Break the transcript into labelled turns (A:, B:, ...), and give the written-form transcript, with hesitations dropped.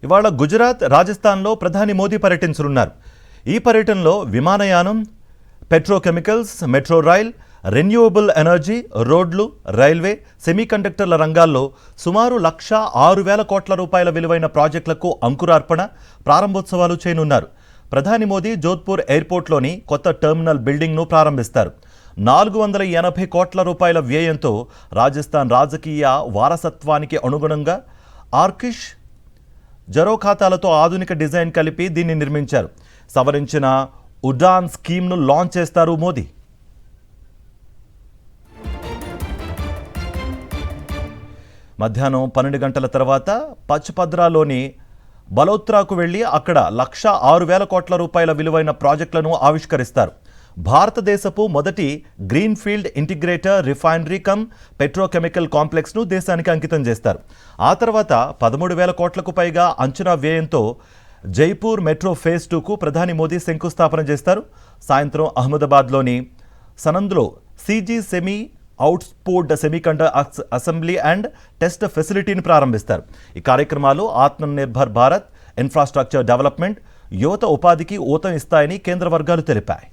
A: ఇవాళ గుజరాత్, రాజస్థాన్లో ప్రధాని మోదీ పర్యటించనున్నారు. ఈ పర్యటనలో విమానయానం, petrochemicals, metro rail, renewable energy, రోడ్లు, రైల్వే, సెమీకండక్టర్ల రంగాల్లో సుమారు 1,06,000 కోట్ల రూపాయల విలువైన ప్రాజెక్టులకు అంకురార్పణ, ప్రారంభోత్సవాలు చేయనున్నారు. ప్రధాని మోదీ జోధ్పూర్ ఎయిర్పోర్ట్లోని కొత్త టెర్మినల్ బిల్డింగ్ను ప్రారంభిస్తారు. 480 కోట్ల రూపాయల వ్యయంతో రాజస్థాన్ రాజకీయ వారసత్వానికి అనుగుణంగా ఆర్కిష్, జరో ఖాతాలతో ఆధునిక డిజైన్ కలిపి దీన్ని నిర్మించారు. సవరించిన ఉడాన్ స్కీమ్ను లాంచ్ చేస్తారు మోదీ. మధ్యాహ్నం 12 గంటల తర్వాత పచ్పద్రాలోని బలోత్రాకు వెళ్లి అక్కడ 1,06,000 కోట్ల రూపాయల విలువైన ప్రాజెక్టులను ఆవిష్కరిస్తారు. భారతదేశపు మొదటి greenfield integrator refinery cum petrochemical కాంప్లెక్స్ను దేశానికి అంకితం చేస్తారు. ఆ తర్వాత 13,000 కోట్లకు పైగా అంచనా వ్యయంతో జైపూర్ మెట్రో ఫేజ్ 2కు ప్రధాని మోదీ శంకుస్థాపన చేస్తారు. సాయంత్రం అహ్మదాబాద్లోని సనంద్లో సీజీ సెమీ అవుట్స్పోర్ట్ సెమీకండక్టర్ అసెంబ్లీ అండ్ టెస్ట్ ఫెసిలిటీని ప్రారంభిస్తారు. ఈ కార్యక్రమాలు ఆత్మనిర్భర్ భారత్, ఇన్ఫ్రాస్ట్రక్చర్ డెవలప్మెంట్, యువత ఉపాధికి ఊతం ఇస్తాయని కేంద్ర వర్గాలు తెలిపాయి.